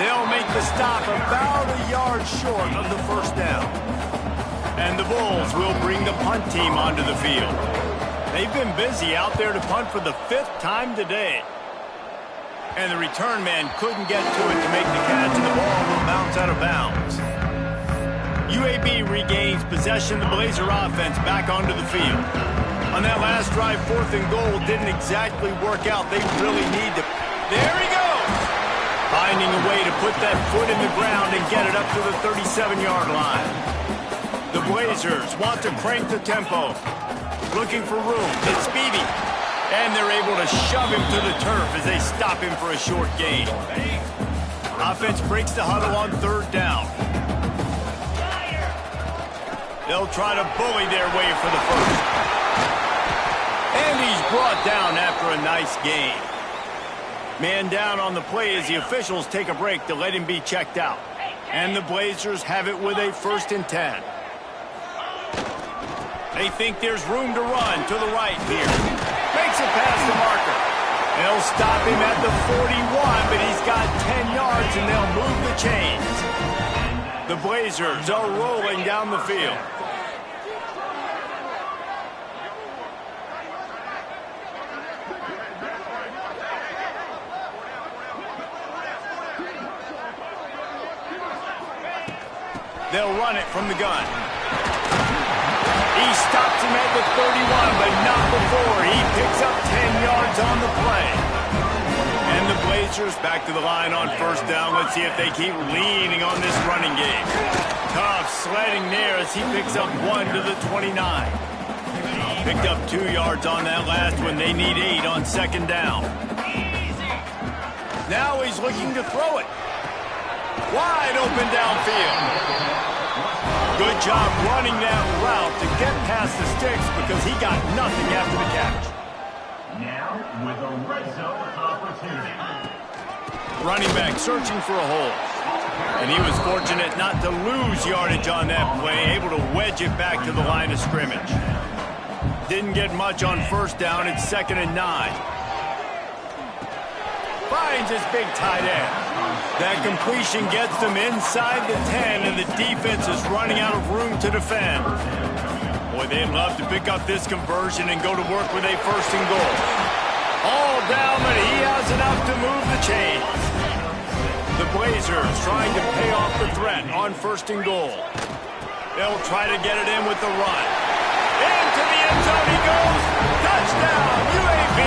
They'll make the stop about a yard short of the 1st down. And the Bulls will bring the punt team onto the field. They've been busy out there to punt for the 5th time today. And the return man couldn't get to it to make the catch, and the ball will bounce out of bounds. UAB regains possession of the Blazer offense back onto the field. On that last drive, 4th and goal didn't exactly work out. They really need to. There he goes! Finding a way to put that foot in the ground and get it up to the 37-yard line. The Blazers want to crank the tempo. Looking for room. It's speedy. And they're able to shove him to the turf as they stop him for a short gain. Offense breaks the huddle on 3rd down. They'll try to bully their way for the 1st. And he's brought down after a nice gain. Man down on the play as the officials take a break to let him be checked out. And the Blazers have it with a 1st and 10. They think there's room to run to the right here. Makes it past the marker. They'll stop him at the 41, but he's got 10 yards, and they'll move the chains. The Blazers are rolling down the field. They'll run it from the gun. He stops him at the 31, but not He picks up 10 yards on the play. And the Blazers back to the line on first down. Let's see if they keep leaning on this running game. Tough sledding there as he picks up 1 to the 29. Picked up 2 yards on that last one. They need 8 on second down. Now he's looking to throw it. Wide open downfield. Good job running that route to get past the sticks because he got nothing after the catch. Now with a red zone opportunity. Running back searching for a hole. And he was fortunate not to lose yardage on that play, able to wedge it back to the line of scrimmage. Didn't get much on first down. It's 2nd and 9. Finds his big tight end. That completion gets them inside the 10, and the defense is running out of room to defend. Boy, they'd love to pick up this conversion and go to work with a 1st and goal. All down, but he has enough to move the chains. The Blazers trying to pay off the threat on 1st and goal. They'll try to get it in with the run. Into the end zone he goes. Touchdown, UAB.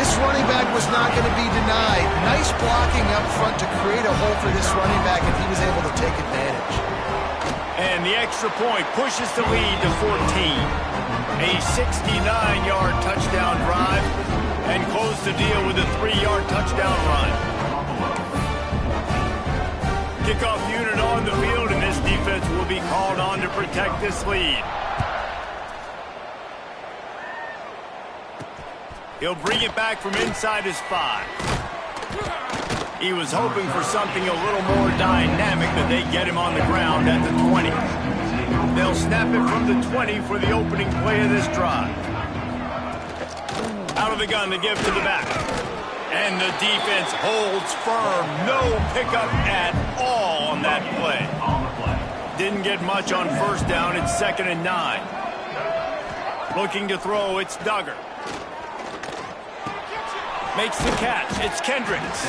This running back was not going to be denied. Nice blocking up front to create a hole for this running back, and he was able to take advantage. And the extra point pushes the lead to 14. A 69-yard touchdown drive, and close the deal with a 3-yard touchdown run. Kickoff unit on the field, and this defense will be called on to protect this lead. He'll bring it back from inside his 5. He was hoping for something a little more dynamic, but they get him on the ground at the 20. They'll snap it from the 20 for the opening play of this drive. Out of the gun to give to the back. And the defense holds firm. No pickup at all on that play. Didn't get much on first down. It's 2nd and 9. Looking to throw, it's Duggar. Makes the catch. It's Kendricks.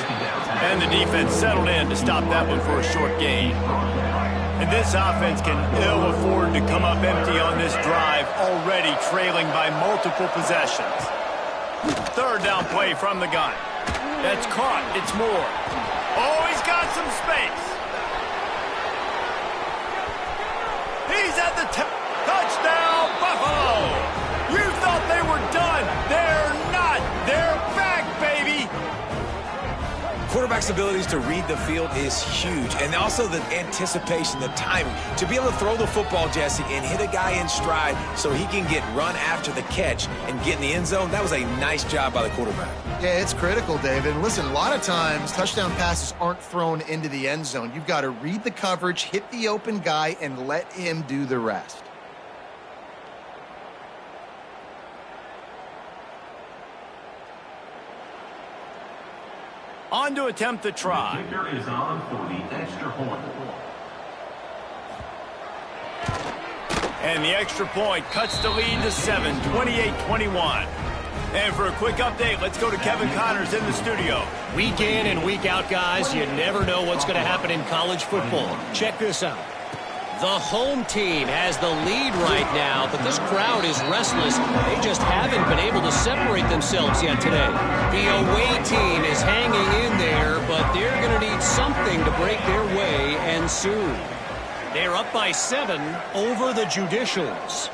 And the defense settled in to stop that one for a short gain. And this offense can ill afford to come up empty on this drive, already trailing by multiple possessions. 3rd down play from the gun. That's caught. It's Moore. Oh, he's got some space. He's at the touchdown, Buffalo. You thought they were done. They're not. They're back, baby. Quarterback's abilities to read the field is huge, and also the anticipation, the timing. To be able to throw the football, Jesse, and hit a guy in stride so he can get run after the catch and get in the end zone, that was a nice job by the quarterback. Yeah, it's critical, David. And listen, a lot of times touchdown passes aren't thrown into the end zone. You've got to read the coverage, hit the open guy, and let him do the rest. On to attempt the try. The kicker is on for the extra point. And the extra point cuts the lead to 7, 28-21. And for a quick update, let's go to Kevin Connors in the studio. Week in and week out, guys, you never know what's going to happen in college football. Check this out. The home team has the lead right now, but this crowd is restless. They just haven't been able to separate themselves yet today. The away team is hanging in there, but they're going to need something to break their way, and soon. They're up by 7 over the Judicials.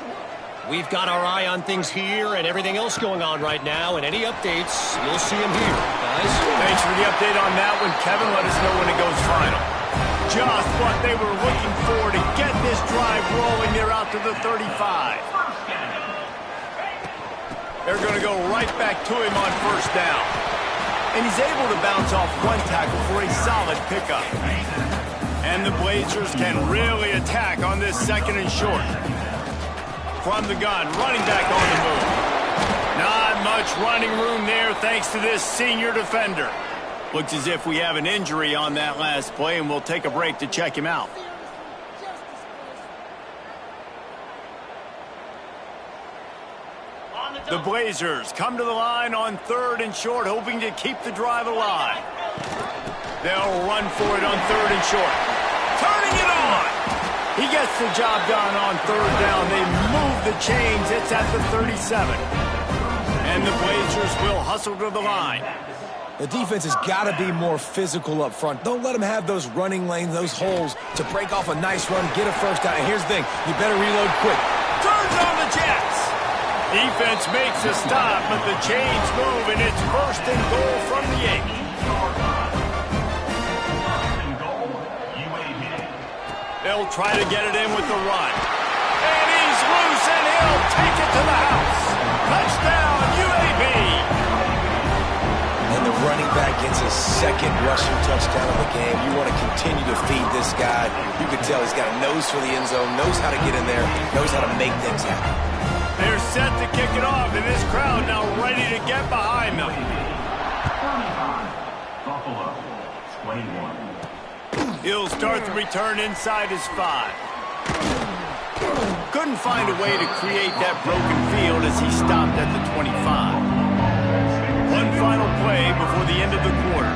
We've got our eye on things here and everything else going on right now, and any updates, you'll see them here, guys. Thanks for the update on that one, Kevin. Let us know when it goes final. Just what they were looking for to get this drive rolling. They're out to the 35. They're going to go right back to him on first down. And he's able to bounce off one tackle for a solid pickup. And the Blazers can really attack on this 2nd and short. From the gun, running back on the move. Not much running room there thanks to this senior defender. Looks as if we have an injury on that last play, and we'll take a break to check him out. The Blazers come to the line on 3rd and short, hoping to keep the drive alive. They'll run for it on 3rd and short. Turning it on! He gets the job done on third down. They move the chains. It's at the 37. And the Blazers will hustle to the line. The defense has got to be more physical up front. Don't let them have those running lanes, those holes to break off a nice run, get a first down. And here's the thing, you better reload quick. Turns on the Jets. Defense makes a stop, but the chains move, and it's first and goal from the 8. They'll try to get it in with the run. And he's loose, and he'll take it to the house. Touchdown, UAB. And the running back gets his second rushing touchdown of the game. You want to continue to feed this guy. You can tell he's got a nose for the end zone, knows how to get in there, knows how to make things happen. They're set to kick it off, and this crowd now ready to get behind them. Buffalo, 21. He'll start the return inside his 5. Couldn't find a way to create that broken field as he stopped at the 25. One final play before the end of the quarter.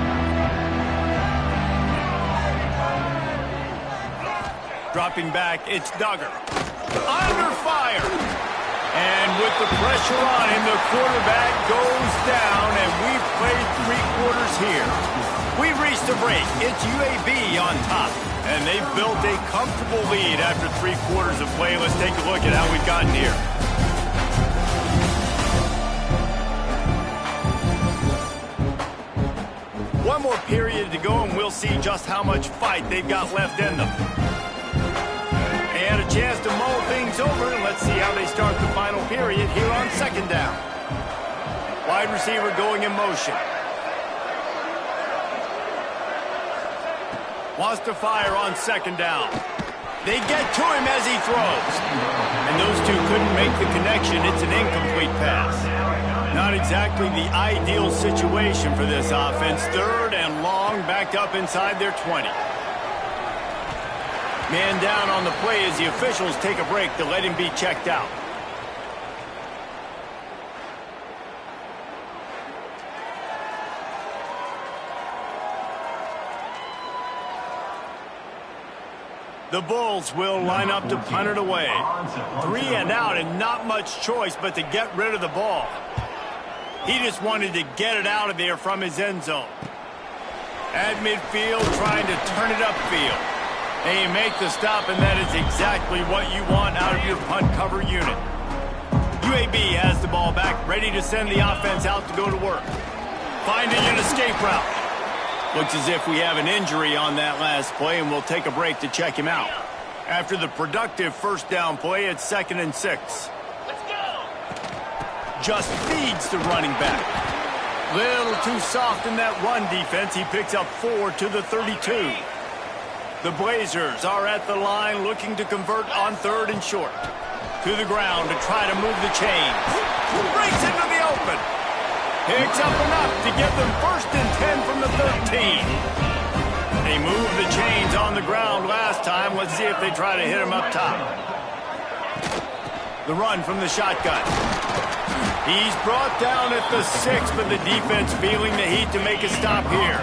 Dropping back, it's Duggar. Under fire. And with the pressure on him, the quarterback goes down, and we've played 3 quarters here. We've reached a break. It's UAB on top, and they've built a comfortable lead after 3 quarters of play. Let's take a look at how we've gotten here. One more period to go, and we'll see just how much fight they've got left in them. And a chance to mull things over, and let's see how they start the final period here on second down. Wide receiver going in motion. Wants to fire on second down. They get to him as he throws. And those two couldn't make the connection. It's an incomplete pass. Not exactly the ideal situation for this offense. Third and long, backed up inside their 20. Man down on the play as the officials take a break to let him be checked out. The Bulls will line up to punt it away. 3 and out and not much choice but to get rid of the ball. He just wanted to get it out of there from his end zone. At midfield, trying to turn it upfield. And you make the stop, and that is exactly what you want out of your punt cover unit. UAB has the ball back, ready to send the offense out to go to work. Finding an escape route. Looks as if we have an injury on that last play, and we'll take a break to check him out. After the productive first down play, it's 2nd and 6. Let's go! Just feeds the running back. Little too soft in that run defense. He picks up 4 to the 32. The Blazers are at the line looking to convert on 3rd and short. To the ground to try to move the chains. Breaks into the open. Picks up enough to get them 1st and 10 from the 13. They moved the chains on the ground last time. Let's see if they try to hit him up top. The run from the shotgun. He's brought down at the 6, but the defense feeling the heat to make a stop here.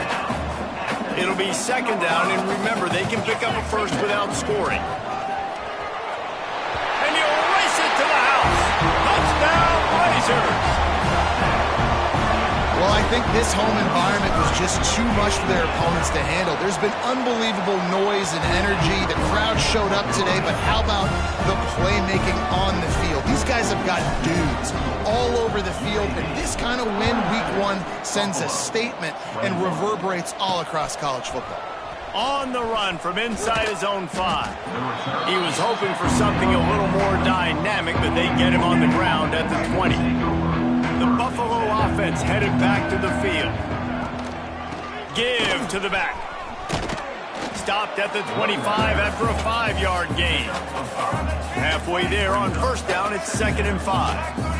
It'll be 2nd down, and remember, they can pick up a first without scoring. And he'll race it to the house. Touchdown, Blazers. Well, I think this home environment was just too much for their opponents to handle. There's been unbelievable noise and energy. The crowd showed up today, but how about the playmaking on the field? These guys have got dudes all over the field, and this kind of win week 1 sends a statement and reverberates all across college football. On the run from inside his own 5. He was hoping for something a little more dynamic, but they get him on the ground at the 20. The Buffalo offense headed back to the field. Give to the back. Stopped at the 25 after a 5-yard gain. Halfway there on first down, it's 2nd and 5.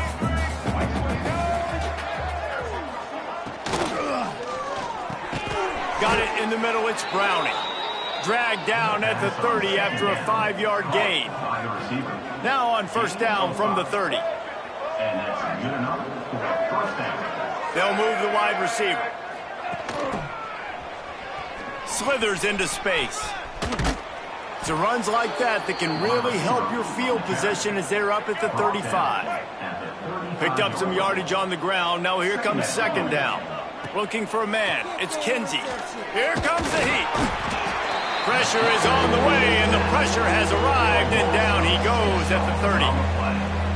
Got it in the middle, it's Browning. Dragged down at the 30 after a 5-yard gain. Now on first down from the 30. And that's good enough for a first down. They'll move the wide receiver. Slithers into space. It's the runs like that that can really help your field position as they're up at the 35. Picked up some yardage on the ground. Now here comes second down. Looking for a man. It's Kinsey. Here comes the heat. Pressure is on the way, and the pressure has arrived, and down he goes at the 30.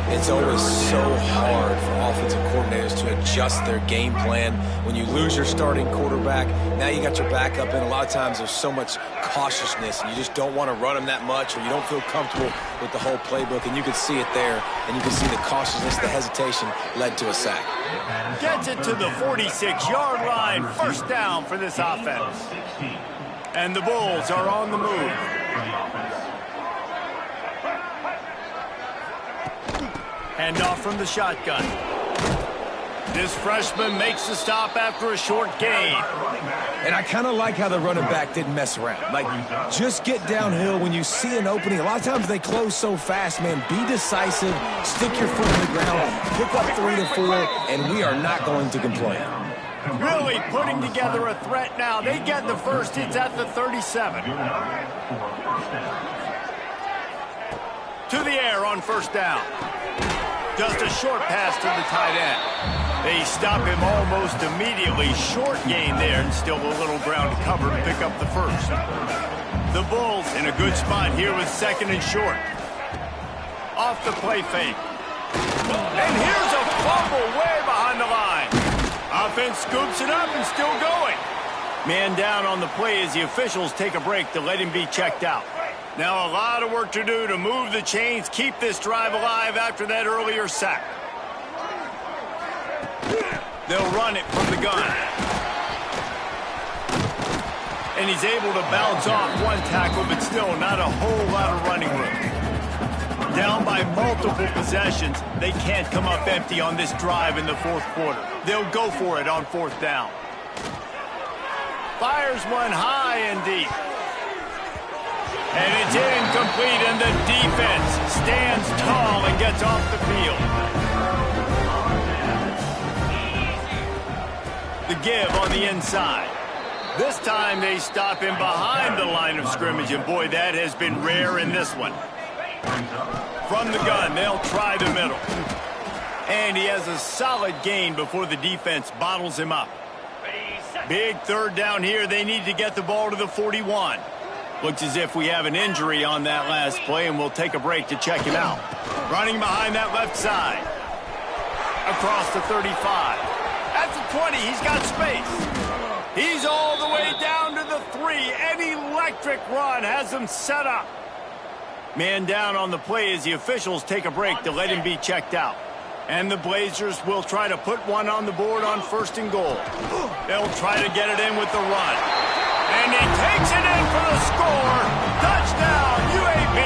It's always so hard for offensive coordinators to adjust their game plan. When you lose your starting quarterback, now you got your backup in. A lot of times there's so much cautiousness, and you just don't want to run them that much, or you don't feel comfortable with the whole playbook, and you can see it there, and you can see the cautiousness, the hesitation led to a sack. Gets it to the 46-yard line. First down for this offense. And the Bulls are on the move. Hand off from the shotgun. This freshman makes the stop after a short gain. And I kind of like how the running back didn't mess around. Like, just get downhill when you see an opening. A lot of times they close so fast, man. Be decisive, stick your foot in the ground, pick up 3 to 4, and we are not going to complain. Really putting together a threat now. They get the first. It's at the 37. To the air on first down. Just a short pass to the tight end. They stop him almost immediately. Short gain there, and still a little ground to cover to pick up the first. The Bulls in a good spot here with second and short. Off the play fake. And here's a fumble way behind the line. Offense scoops it up and still going. Man down on the play as the officials take a break to let him be checked out. Now a lot of work to do to move the chains, keep this drive alive after that earlier sack. They'll run it from the gun. And he's able to bounce off one tackle, but still not a whole lot of running room. Down by multiple possessions, they can't come up empty on this drive in the fourth quarter. They'll go for it on fourth down. Fires one high and deep. And it's incomplete, and the defense stands tall and gets off the field. The give on the inside. This time they stop him behind the line of scrimmage, and boy, that has been rare in this one. From the gun, they'll try the middle. And he has a solid gain before the defense bottles him up. Big third down here. They need to get the ball to the 41. Looks as if we have an injury on that last play, and we'll take a break to check him out. Running behind that left side. Across the 35. At the 20, he's got space. He's all the way down to the 3. An electric run has him set up. Man down on the play as the officials take a break to let him be checked out. And the Blazers will try to put one on the board on first and goal. They'll try to get it in with the run. And he takes it in for the score. Touchdown, UAB.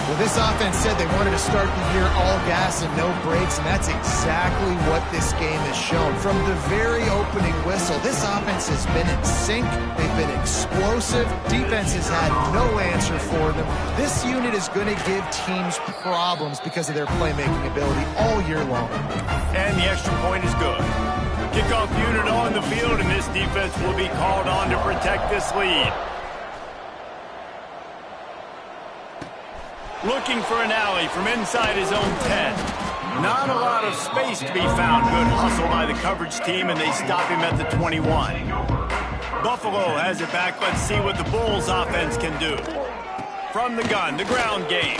Well, this offense said they wanted to start the year all gas and no brakes, and that's exactly what this game has shown. From the very opening whistle, this offense has been in sync. They've been explosive. Defense has had no answer for them. This unit is going to give teams problems because of their playmaking ability all year long. And the extra point is good. Kickoff unit on the field, and this defense will be called on to protect this lead. Looking for an alley from inside his own 10. Not a lot of space to be found. Good hustle by the coverage team, and they stop him at the 21. Buffalo has it back. Let's see what the Bulls offense can do. From the gun, the ground game.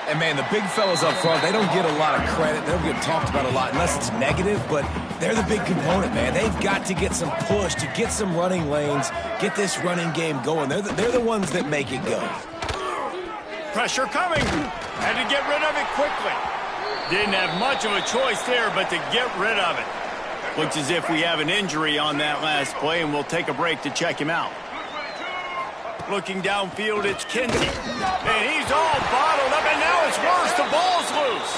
And, man, the big fellas up front, they don't get a lot of credit. They don't get talked about a lot unless it's negative, but they're the big component, man. They've got to get some push, to get some running lanes, get this running game going. They're the ones that make it go. Pressure coming. Had to get rid of it quickly. Didn't have much of a choice there, but to get rid of it. Looks as if we have an injury on that last play, and we'll take a break to check him out. Looking downfield, it's Kinsey. And he's all bottled up, and now it's worse. The ball's loose.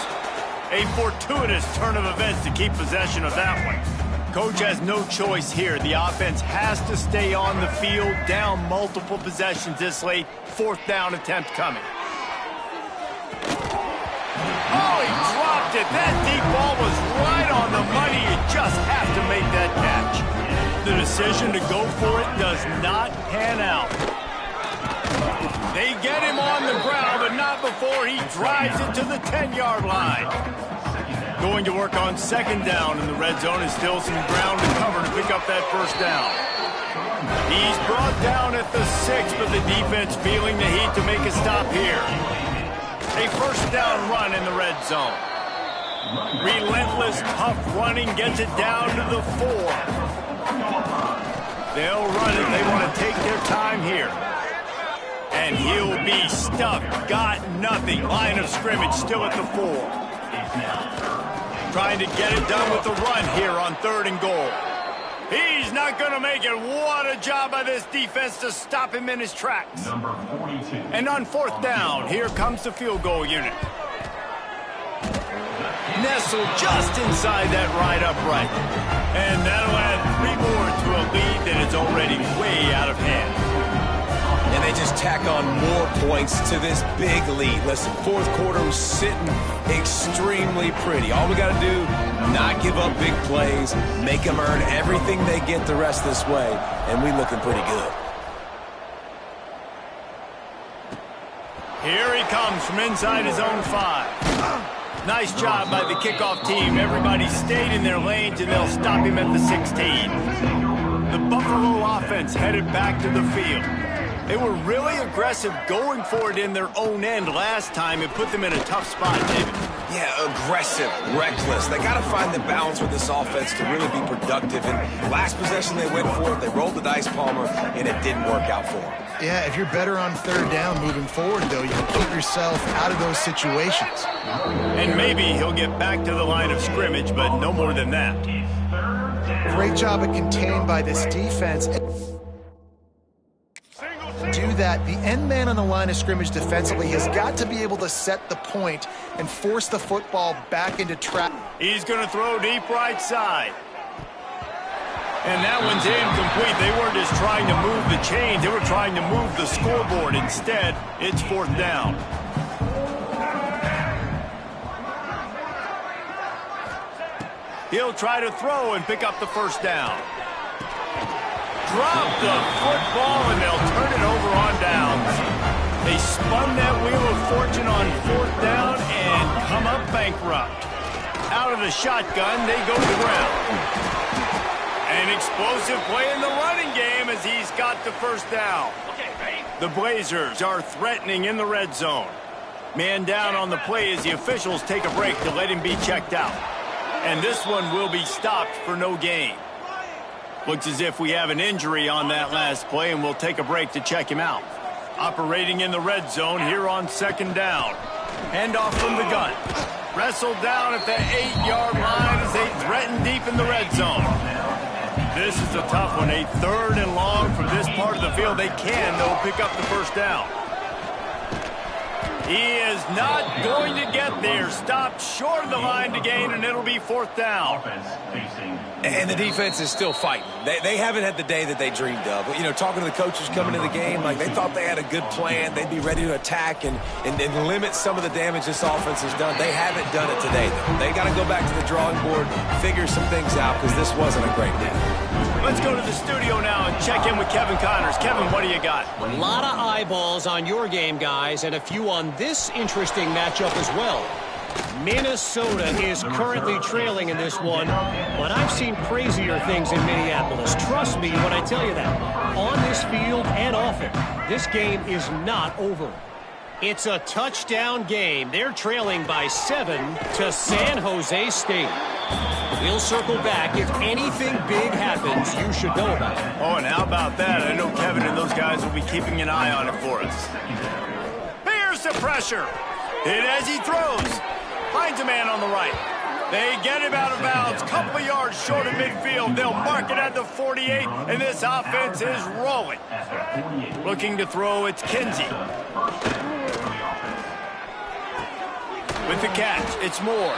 A fortuitous turn of events to keep possession of that one. Coach has no choice here. The offense has to stay on the field, down multiple possessions this late. Fourth down attempt coming. Oh, he dropped it. That deep ball was right on the money. You just have to make that catch. The decision to go for it does not pan out. They get him on the ground, but not before he drives it to the 10-yard line. Going to work on second down in the red zone is still some ground to cover to pick up that first down. He's brought down at the 6, but the defense feeling the heat to make a stop here. A first down run in the red zone. Relentless, tough running gets it down to the 4. They'll run it. They want to take their time here. And he'll be stuffed. Got nothing. Line of scrimmage still at the 4. Trying to get it done with the run here on 3rd and goal. He's not going to make it. What a job by this defense to stop him in his tracks. Number 42. And on 4th down, here comes the field goal unit. Nestled just inside that right upright. And that'll add 3 more to a lead that is already way out of hand. And they just tack on more points to this big lead. Listen, 4th quarter was sitting extremely pretty. All we got to do, not give up big plays, make them earn everything they get the rest this way, and we looking pretty good. Here he comes from inside his own 5. Nice job by the kickoff team. Everybody stayed in their lanes, and they'll stop him at the 16. The Buffalo offense headed back to the field. They were really aggressive going for it in their own end last time. It put them in a tough spot, David. Yeah, aggressive, reckless. They got to find the balance with this offense to really be productive. And last possession they went for it. They rolled the dice, Palmer, and it didn't work out for them. Yeah, if you're better on 3rd down moving forward, though, you can keep yourself out of those situations. And maybe he'll get back to the line of scrimmage, but no more than that. Great job of contained by this defense. Do that. The end man on the line of scrimmage defensively has got to be able to set the point and force the football back into trap. He's going to throw deep right side. And that one's incomplete. They weren't just trying to move the chains. They were trying to move the scoreboard. Instead, it's 4th down. He'll try to throw and pick up the first down. Drop the football, and they'll turn it over on downs. They spun that wheel of fortune on 4th down and come up bankrupt. Out of the shotgun, they go to the ground. An explosive play in the running game as he's got the first down. The Blazers are threatening in the red zone. Man down on the play as the officials take a break to let him be checked out. And this one will be stopped for no gain. Looks as if we have an injury on that last play, and we'll take a break to check him out. Operating in the red zone here on 2nd down. Handoff from the gun. Wrestled down at the 8-yard line as they threaten deep in the red zone. This is a tough one. A 3rd and long from this part of the field. They can, though, pick up the first down. He is not going to get there. Stopped short of the line to gain, and it'll be 4th down. And the defense is still fighting. They haven't had the day that they dreamed of. But, you know, talking to the coaches coming into the game, like they thought they had a good plan. They'd be ready to attack and limit some of the damage this offense has done. They haven't done it today, though. They got to go back to the drawing board, figure some things out, because this wasn't a great day. Let's go to the studio now and check in with Kevin Connors. Kevin, what do you got? A lot of eyeballs on your game, guys, and a few on this interesting matchup as well. Minnesota is currently trailing in this one, but I've seen crazier things in Minneapolis. Trust me when I tell you that. On this field and off it, this game is not over. It's a touchdown game. They're trailing by 7 to San Jose State. We'll circle back. If anything big happens, you should know about it. Oh, and how about that? I know Kevin and those guys will be keeping an eye on it for us. Here's the pressure. Hit as he throws. Finds a man on the right. They get him out of bounds. Couple of yards short of midfield. They'll mark it at the 48, and this offense is rolling. Looking to throw, it's Kinsey. With the catch, it's Moore.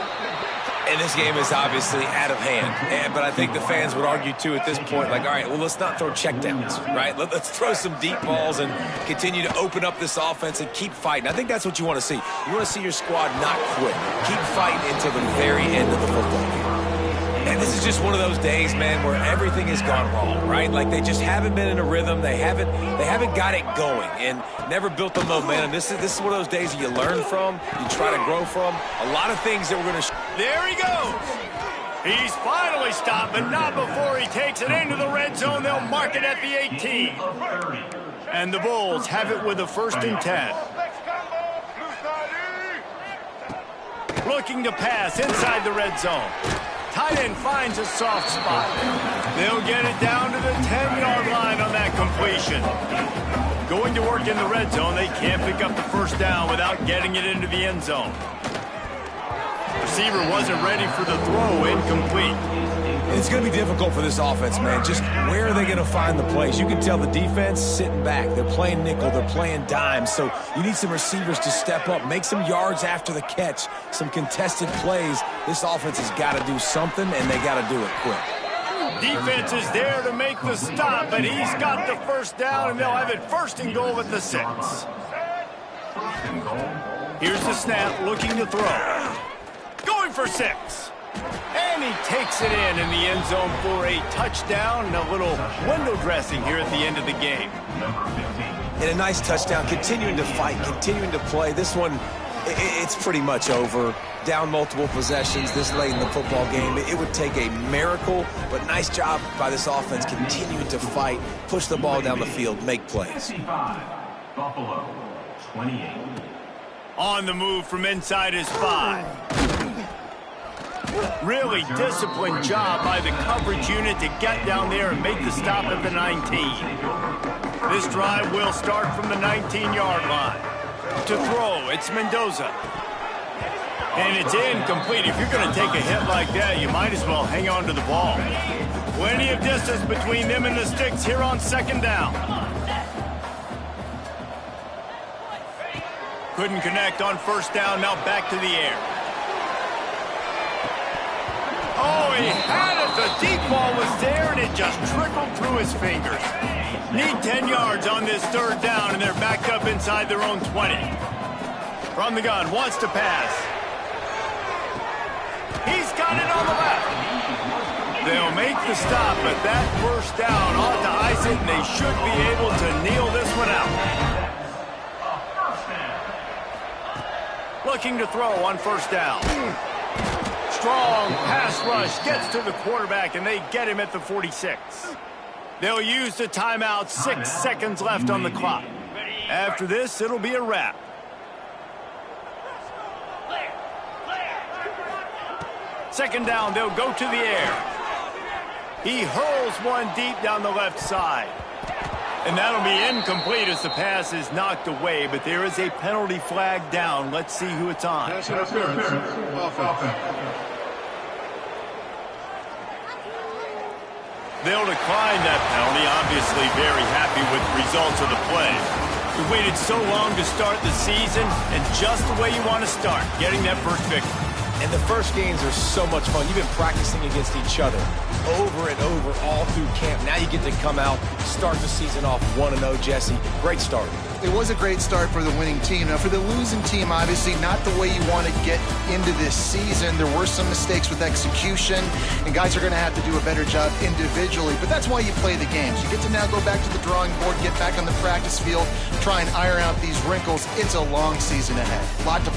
And this game is obviously out of hand. But I think the fans would argue, too, at this point, like, all right, well, let's not throw checkdowns, right? Let's throw some deep balls and continue to open up this offense and keep fighting. I think that's what you want to see. You want to see your squad not quit. Keep fighting until the very end of the football game. And this is just one of those days, man, where everything has gone wrong, right? Like they just haven't been in a rhythm. They haven't got it going and never built the momentum. This is one of those days that you learn from, you try to grow from. A lot of things that we're going to. There he goes. He's finally stopped, but not before he takes it into the red zone. They'll mark it at the 18. And the Bulls have it with a 1st and 10. Looking to pass inside the red zone. Tight end finds a soft spot. They'll get it down to the 10-yard line on that completion. Going to work in the red zone, they can't pick up the 1st down without getting it into the end zone. Receiver wasn't ready for the throw, incomplete. It's going to be difficult for this offense, man. Just where are they going to find the plays? You can tell the defense sitting back. They're playing nickel. They're playing dime. So you need some receivers to step up, make some yards after the catch, some contested plays. This offense has got to do something, and they got to do it quick. Defense is there to make the stop, but he's got the 1st down, and they'll have it 1st and goal at the 6. Here's the snap, looking to throw. Going for 6. And he takes it in the end zone for a touchdown and a little window dressing here at the end of the game. And a nice touchdown, continuing to fight, continuing to play. This one, it's pretty much over. Down multiple possessions this late in the football game. It would take a miracle, but nice job by this offense continuing to fight, push the ball down the field, make plays. 55, Buffalo, 28. On the move from inside his 5. Really disciplined job by the coverage unit to get down there and make the stop at the 19. This drive will start from the 19-yard line. To throw, it's Mendoza. And it's incomplete. If you're going to take a hit like that, you might as well hang on to the ball. Plenty of distance between them and the sticks here on 2nd down. Couldn't connect on 1st down, now back to the air. Oh, he had it. The deep ball was there, and it just trickled through his fingers. Need 10 yards on this 3rd down, and they're backed up inside their own 20. From the gun, wants to pass. He's got it on the left. They'll make the stop, but that 1st down ought to ice it, and they should be able to kneel this one out. Looking to throw on 1st down. Strong pass rush gets to the quarterback, and they get him at the 46. They'll use the timeout. 6 seconds left on the clock. After this, it'll be a wrap. Second down, they'll go to the air. He hurls one deep down the left side. And that'll be incomplete as the pass is knocked away, but there is a penalty flag down. Let's see who it's on. Pass interference. Offense. They'll decline that penalty, obviously very happy with the results of the play. We waited so long to start the season, and just the way you want to start, getting that 1st victory. And the first games are so much fun. You've been practicing against each other over and over all through camp. Now you get to come out, start the season off 1-0, Jesse. Great start. It was a great start for the winning team. Now, for the losing team, obviously not the way you want to get into this season. There were some mistakes with execution, and guys are going to have to do a better job individually. But that's why you play the games. You get to now go back to the drawing board, get back on the practice field, try and iron out these wrinkles. It's a long season ahead. A lot to